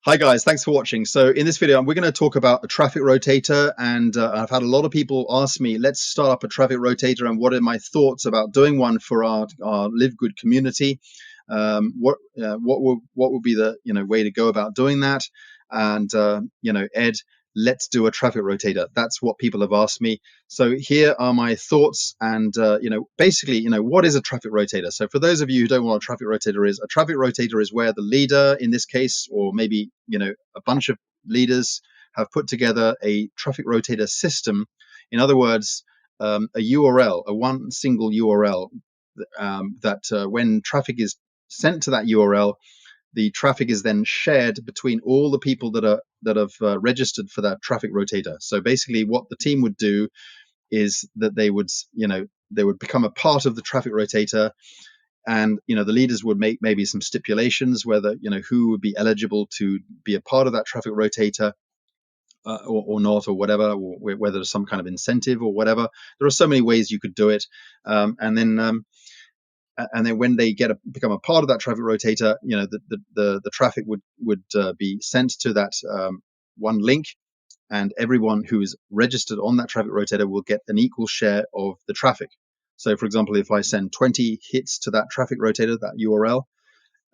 Hi guys, thanks for watching. So in this video, we're going to talk about a traffic rotator, and I've had a lot of people ask me, let's start up a traffic rotator, and what are my thoughts about doing one for our LiveGood community? What would be the way to go about doing that? And Ed, let's do a traffic rotator. That's what people have asked me. So here are my thoughts, and basically, what is a traffic rotator? So for those of you who don't know what a traffic rotator is where the leader, in this case, or maybe a bunch of leaders, have put together a traffic rotator system. In other words, a URL, a one single URL that when traffic is sent to that URL, the traffic is then shared between all the people that have registered for that traffic rotator. So basically, what the team would do is that they would become a part of the traffic rotator, and the leaders would make maybe some stipulations whether who would be eligible to be a part of that traffic rotator or not, or whatever, or whether there's some kind of incentive or whatever. There are so many ways you could do it, and then when they become a part of that traffic rotator, the traffic would be sent to that one link, and everyone who is registered on that traffic rotator will get an equal share of the traffic. So for example, if I send 20 hits to that traffic rotator, that URL,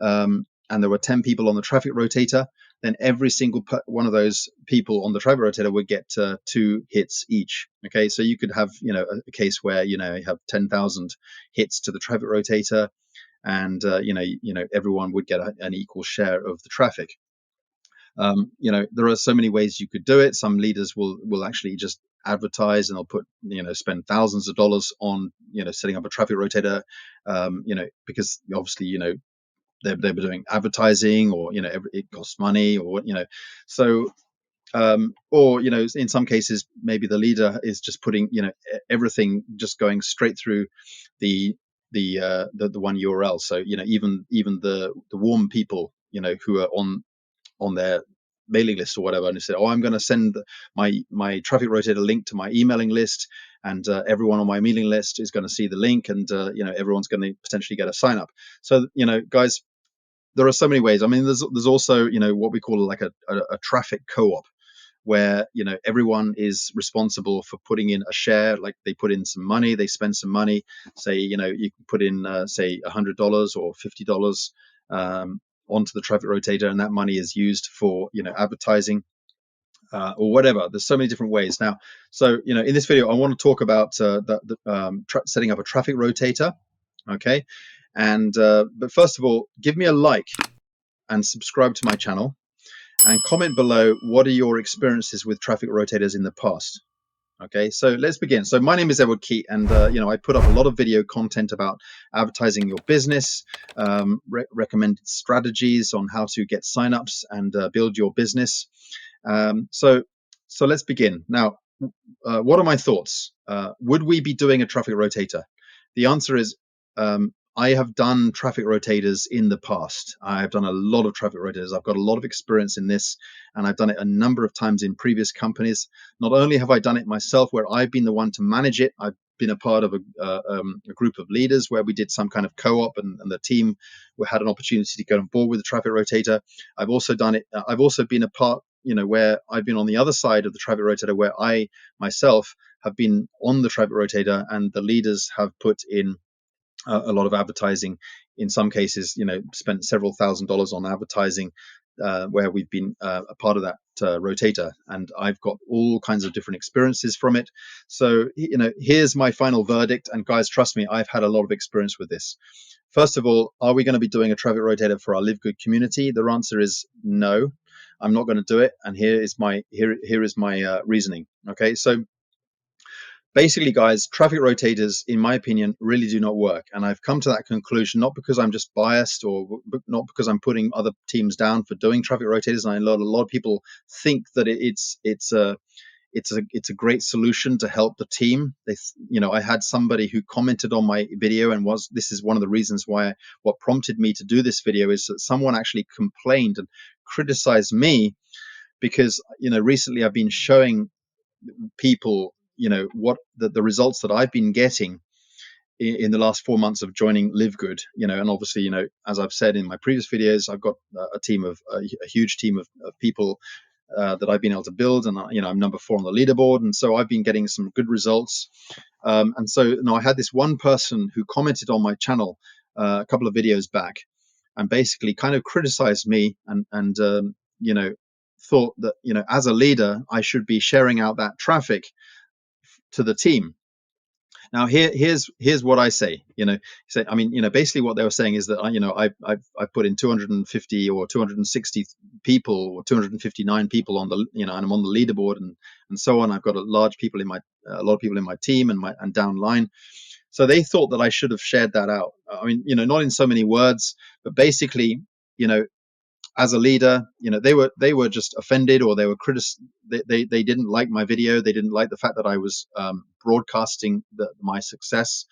and there were 10 people on the traffic rotator, then every single one of those people on the traffic rotator would get 2 hits each. Okay, so you could have a case where you have 10,000 hits to the traffic rotator, and everyone would get an equal share of the traffic. There are so many ways you could do it. Some leaders will actually just advertise, and they'll put spend thousands of dollars on setting up a traffic rotator, because obviously they're doing advertising, or it costs money, or so or in some cases maybe the leader is just putting everything just going straight through the one URL. So even the warm people who are on their mailing list or whatever, and they say, oh, I'm going to send my traffic rotator link to my emailing list, and everyone on my mailing list is going to see the link, and everyone's going to potentially get a sign up. So guys, there are so many ways. I mean, there's also what we call like a traffic co-op, where everyone is responsible for putting in a share. Like they put in some money, they spend some money. Say you can put in say $100 or $50 onto the traffic rotator, and that money is used for advertising or whatever. There's so many different ways now. So in this video, I want to talk about setting up a traffic rotator. Okay, and but first of all, give me a like and subscribe to my channel, and comment below what are your experiences with traffic rotators in the past. Okay, so let's begin. So my name is Keyte, and I put up a lot of video content about advertising your business, recommended strategies on how to get signups and build your business. So let's begin. Now, what are my thoughts? Would we be doing a traffic rotator? The answer is I have done traffic rotators in the past. I've done a lot of traffic rotators. I've got a lot of experience in this, and I've done it a number of times in previous companies. Not only have I done it myself, where I've been the one to manage it, I've been a part of a group of leaders where we did some kind of co-op, and the team had an opportunity to get on board with the traffic rotator. I've also done it. I've also been a part, where I've been on the other side of the traffic rotator, where I myself have been on the traffic rotator, and the leaders have put in a lot of advertising. In some cases, spent several $1,000s on advertising, where we've been a part of that rotator, and I've got all kinds of different experiences from it. So here's my final verdict, and guys, trust me, I've had a lot of experience with this. First of all, are we going to be doing a traffic rotator for our LiveGood community? The answer is no. I'm not going to do it, and here is my reasoning. Okay, so basically, guys, traffic rotators, in my opinion, really do not work. And I've come to that conclusion not because I'm just biased, or not because I'm putting other teams down for doing traffic rotators. And I know a lot of people think that it's a great solution to help the team. I had somebody who commented on my video, and this is one of the reasons why what prompted me to do this video is that someone actually complained and criticized me, because recently I've been showing people what the results that I've been getting, in the last 4 months of joining LiveGood, and obviously, as I've said in my previous videos, I've got a huge team of people that I've been able to build, and I'm number 4 on the leaderboard, and so I've been getting some good results. And so I had this one person who commented on my channel a couple of videos back, and basically kind of criticized me, and thought that as a leader I should be sharing out that traffic to the team. Now here's what I say. Basically what they were saying is that I've put in 250 or 260 people or 259 people on the and I'm on the leaderboard, and so on. I've got a lot of people in my team and downline. So they thought that I should have shared that out. Not in so many words, but basically, as a leader, they were just offended, or they were they didn't like my video. They didn't like the fact that I was broadcasting my success.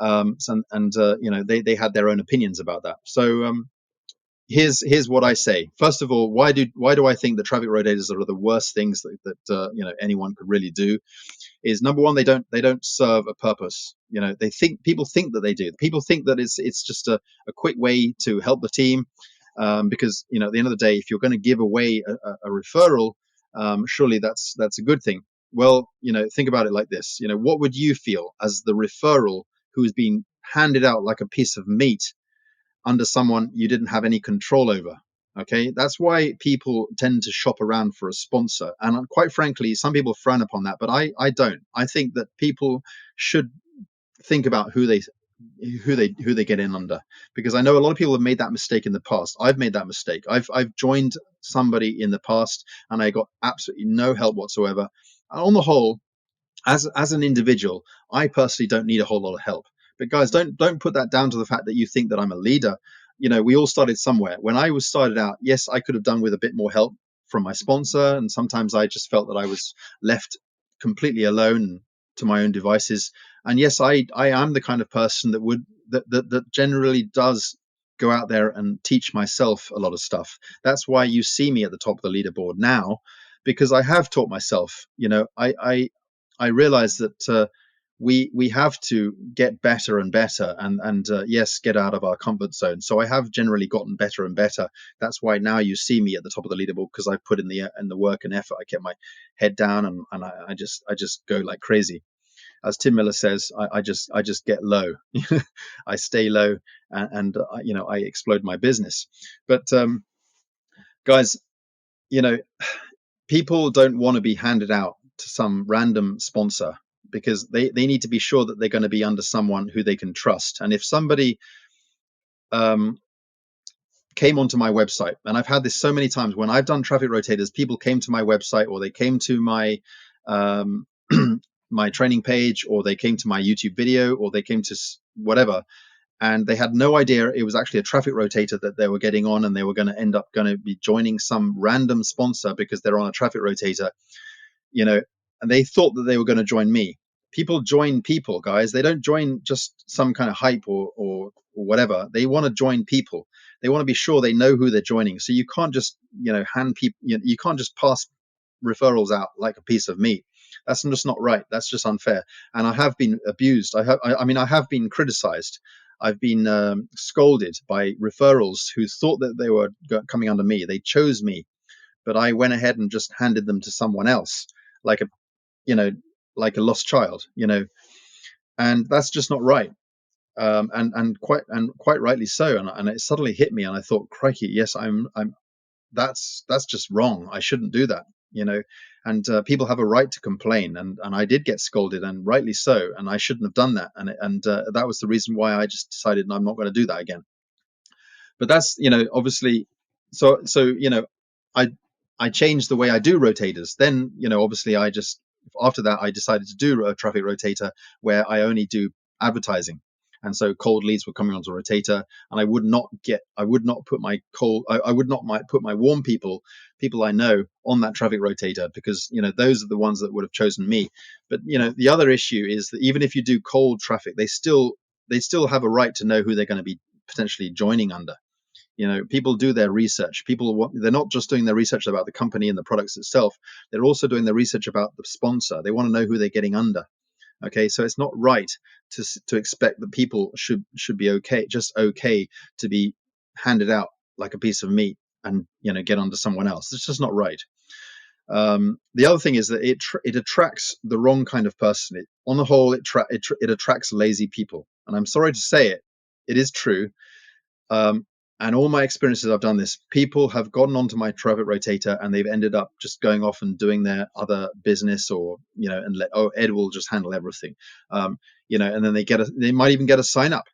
They had their own opinions about that. So here's what I say. First of all, why do I think that traffic rotators are the worst things that anyone could really do? Is number one, they don't serve a purpose. People think that they do. People think that it's just a quick way to help the team, because at the end of the day, if you're going to give away a referral, surely that's a good thing. Well, think about it like this. What would you feel as the referral who is being handed out like a piece of meat under someone you didn't have any control over? Okay, that's why people tend to shop around for a sponsor, and quite frankly, some people frown upon that, but I don't. I think that people should think about who they get in under, because I know a lot of people have made that mistake in the past. I've made that mistake. I've joined somebody in the past and I got absolutely no help whatsoever. And on the whole, as an individual, I personally don't need a whole lot of help. But guys, don't put that down to the fact that you think that I'm a leader. We all started somewhere. When I was started out, yes, I could have done with a bit more help from my sponsor, and sometimes I just felt that I was left completely alone to my own devices. And yes, I am the kind of person that generally does go out there and teach myself a lot of stuff. That's why you see me at the top of the leaderboard now, because I have taught myself. I realize that we have to get better and better, and yes, get out of our comfort zone. So I have generally gotten better and better. That's why now you see me at the top of the leaderboard, because I've put in the work and effort. I kept my head down, and I just go like crazy. As Tim Miller says, I just get low. I stay low, and I explode my business. But guys, people don't want to be handed out to some random sponsor, because they need to be sure that they're going to be under someone who they can trust. And if somebody came onto my website, and I've had this so many times when I've done traffic rotators, people came to my website, or they came to my my training page, or they came to my YouTube video, or they came to whatever, and they had no idea it was actually a traffic rotator that they were getting on, and they were going to end up going to be joining some random sponsor because they're on a traffic rotator, and they thought that they were going to join me. People join people, guys. They don't join just some kind of hype or whatever. They want to join people. They want to be sure they know who they're joining. So you can't just hand people. You can't just pass referrals out like a piece of meat. That's just not right. That's just unfair. And I have been abused. I have been criticized. I've been scolded by referrals who thought that they were coming under me. They chose me, but I went ahead and just handed them to someone else, like a lost child, and that's just not right. And quite rightly so. And it suddenly hit me, and I thought, crikey, yes, I'm that's just wrong. I shouldn't do that, and people have a right to complain, and I did get scolded, and rightly so, and I shouldn't have done that, and that was the reason why I just decided I'm not going to do that again. But that's obviously, so I changed the way I do rotators. Then obviously after that I decided to do a traffic rotator where I only do advertising. And so cold leads were coming onto Rotator, and I would not put my put my warm people I know on that traffic rotator, because those are the ones that would have chosen me. But the other issue is that even if you do cold traffic, they still have a right to know who they're going to be potentially joining under. People do their research. They're not just doing their research about the company and the products itself. They're also doing their research about the sponsor. They want to know who they're getting under. Okay, so it's not right to expect that people should be okay, just okay to be handed out like a piece of meat and get onto someone else. It's just not right. The other thing is that it attracts the wrong kind of person. On the whole, it attracts lazy people, and I'm sorry to say it. It is true. Um, and all my experiences, I've done this. People have gotten onto my traffic rotator and they've ended up just going off and doing their other business, or and Ed will just handle everything. And then they might even get a sign up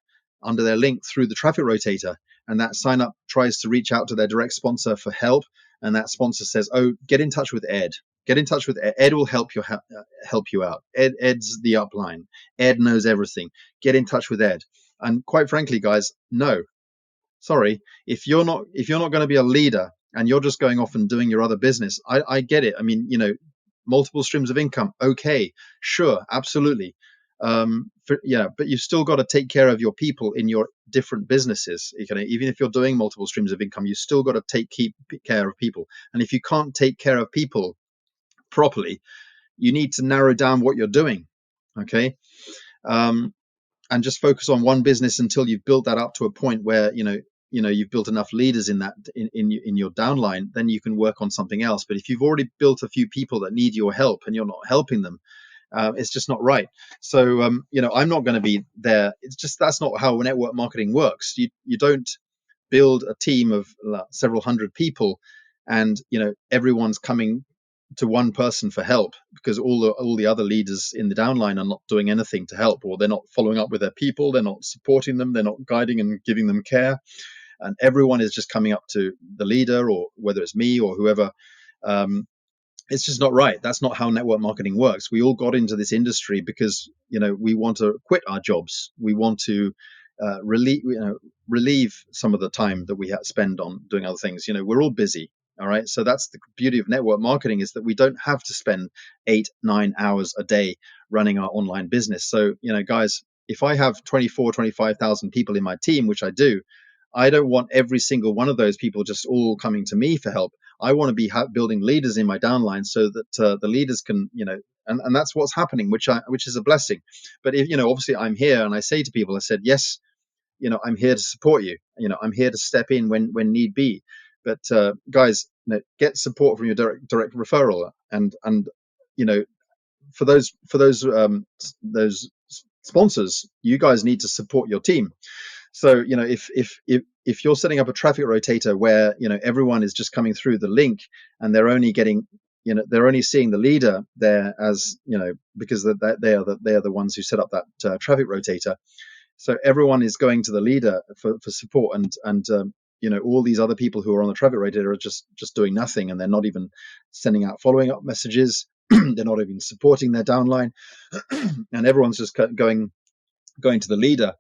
under their link through the traffic rotator, and that sign up tries to reach out to their direct sponsor for help, and that sponsor says, "Oh, get in touch with Ed. Get in touch with Ed. Ed will help you out. Ed's the upline. Ed knows everything. Get in touch with Ed." And quite frankly, guys, no. Sorry, if you're not going to be a leader and you're just going off and doing your other business, I get it. I mean, multiple streams of income, okay, sure, absolutely. But you've still got to take care of your people in your different businesses. Even if you're doing multiple streams of income, you still got to keep care of people. And if you can't take care of people properly, you need to narrow down what you're doing. Okay. And just focus on one business until you've built that up to a point where you've built enough leaders in that in your downline. Then you can work on something else. But if you've already built a few people that need your help and you're not helping them, it's just not right. So I'm not going to be there. It's just, that's not how network marketing works. You don't build a team of several hundred people and everyone's coming to one person for help, because all the other leaders in the downline are not doing anything to help, or they're not following up with their people, they're not supporting them, they're not guiding and giving them care, and everyone is just coming up to the leader, or whether it's me or whoever. It's just not right. That's not how network marketing works. We all got into this industry because we want to quit our jobs. We want to relieve some of the time that we spend on doing other things. We're all busy. All right. So that's the beauty of network marketing, is that we don't have to spend 8-9 hours a day running our online business. So, guys, if I have 25,000 people in my team, which I do, I don't want every single one of those people just all coming to me for help. I want to be building leaders in my downline, so that the leaders can, and that's what's happening, which is a blessing. But if, obviously I'm here and I say to people, I said, yes, I'm here to support you. I'm here to step in when need be. But guys, get support from your direct referral, and for those sponsors, you guys need to support your team. So if you're setting up a traffic rotator where everyone is just coming through the link, and they're only getting they're only seeing the leader there, as because they are the ones who set up that traffic rotator. So everyone is going to the leader for support, and all these other people who are on the traffic rotator are just doing nothing, and they're not even sending out following up messages. They're not even supporting their downline, and everyone's just going to the leader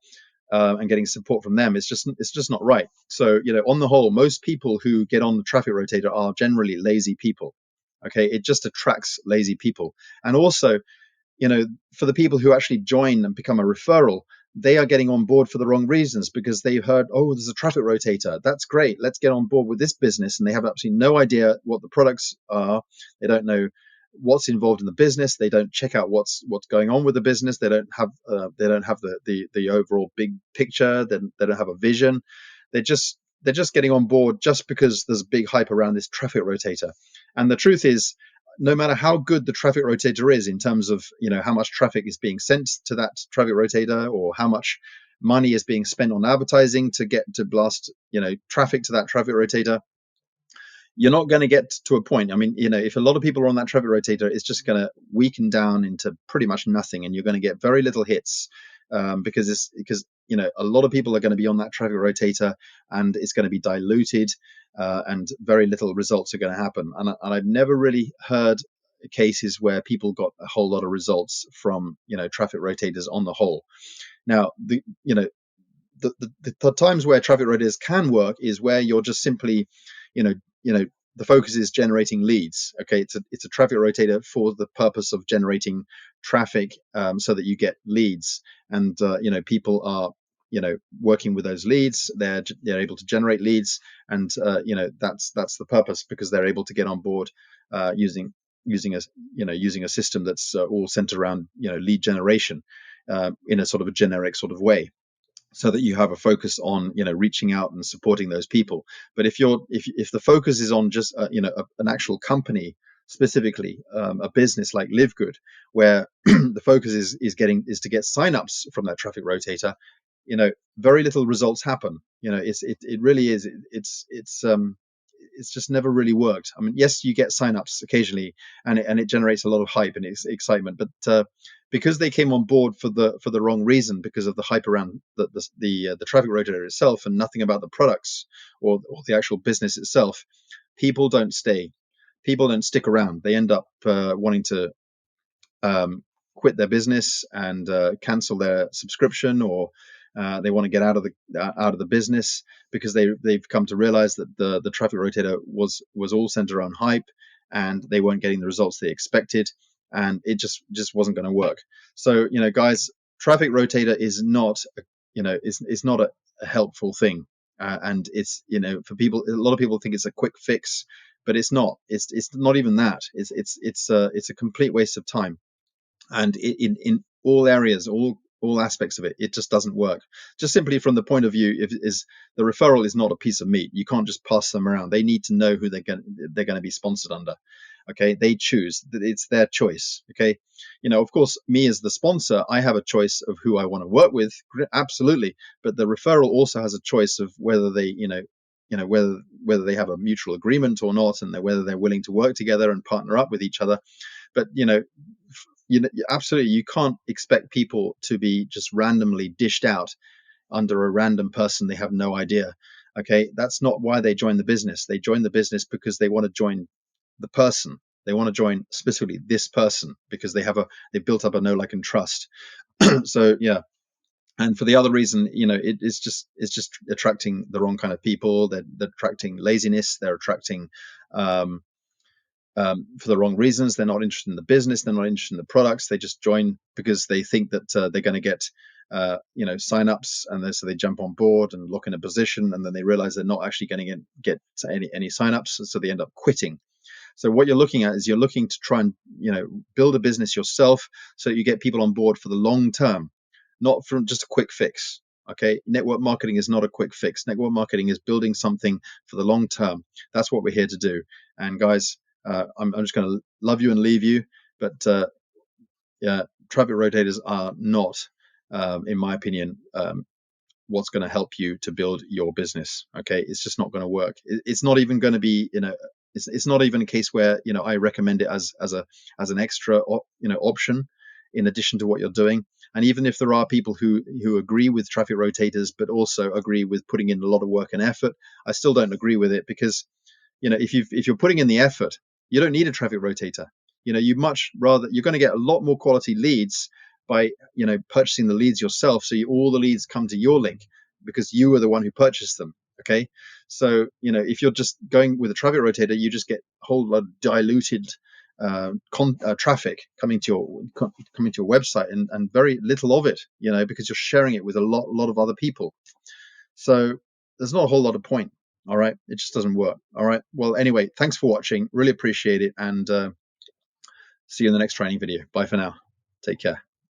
and getting support from them. It's just not right. So on the whole, most people who get on the traffic rotator are generally lazy people. Okay, it just attracts lazy people. And also, for the people who actually join and become a referral, they are getting on board for the wrong reasons, because they've heard, oh, there's a traffic rotator, that's great, let's get on board with this business, and they have absolutely no idea what the products are. They don't know what's involved in the business. They don't check out what's going on with the business. They don't have the overall big picture. They don't have a vision. They're just getting on board just because there's big hype around this traffic rotator. And the truth is, no matter how good the traffic rotator is in terms of how much traffic is being sent to that traffic rotator, or how much money is being spent on advertising to get to blast traffic to that traffic rotator, you're not going to get to a point. I mean, if a lot of people are on that traffic rotator, it's just going to weaken down into pretty much nothing, and you're going to get very little hits, because a lot of people are going to be on that traffic rotator, and it's going to be diluted, and very little results are going to happen. And I've never really heard cases where people got a whole lot of results from traffic rotators on the whole. Now, the times where traffic rotators can work is where you're just simply, the focus is generating leads. Okay, it's a traffic rotator for the purpose of generating traffic, so that you get leads, and people are working with those leads. They're able to generate leads, and that's the purpose, because they're able to get on board using using a system that's all centered around lead generation in a sort of a generic sort of way, so that you have a focus on reaching out and supporting those people. But if the focus is on just an actual company, specifically a business like LiveGood, where the focus is to get signups from that traffic rotator, very little results happen. It really is. It's just never really worked. I mean, yes, you get signups occasionally, and it generates a lot of hype and excitement, but because they came on board for the wrong reason, because of the hype around the traffic rotator itself and nothing about the products or the actual business itself, people don't stay. People don't stick around. They end up wanting to quit their business and cancel their subscription, or they want to get out of the business because they've come to realize that the traffic rotator was all centered around hype, and they weren't getting the results they expected, and it just wasn't going to work. So guys, traffic rotator is not is not a helpful thing, and it's for people, a lot of people think it's a quick fix, but it's not. It's not even that. It's a complete waste of time. And in all areas, all aspects of it, it just doesn't work. Just simply from the point of view, is the referral is not a piece of meat. You can't just pass them around. They need to know who they're going to be sponsored under. Okay, they choose. It's their choice. Okay, of course, me as the sponsor, I have a choice of who I want to work with. Absolutely, but the referral also has a choice of whether they whether they have a mutual agreement or not, and whether they're willing to work together and partner up with each other. But absolutely, you can't expect people to be just randomly dished out under a random person they have no idea. Okay, that's not why they join the business. They join the business because they want to join the person. They want to join specifically this person because they built up a know, like, and trust. So yeah. And for the other reason, it's just attracting the wrong kind of people. They're attracting laziness. They're attracting for the wrong reasons. They're not interested in the business. They're not interested in the products. They just join because they think that they're going to get signups, and so they jump on board and lock in a position, and then they realize they're not actually going to get any signups, so they end up quitting. So what you're looking at is you're looking to try and build a business yourself, so you get people on board for the long term, not from just a quick fix. Okay, network marketing is not a quick fix. Network marketing is building something for the long term. That's what we're here to do. And guys, I'm just going to love you and leave you, but yeah, traffic rotators are not, in my opinion, what's going to help you to build your business. Okay, it's just not going to work. It's not even going to be, it's not even a case where I recommend it as an extra option in addition to what you're doing. And even if there are people who agree with traffic rotators but also agree with putting in a lot of work and effort, I still don't agree with it, because if you're putting in the effort, you don't need a traffic rotator. You much rather, you're going to get a lot more quality leads by purchasing the leads yourself. So all the leads come to your link because you were the one who purchased them. Okay, so if you're just going with a traffic rotator, you just get a whole lot of diluted traffic coming to your website, and very little of it, because you're sharing it with a lot of other people. So there's not a whole lot of point. All right, it just doesn't work. All right, well, anyway, thanks for watching. Really appreciate it, and see you in the next training video. Bye for now. Take care.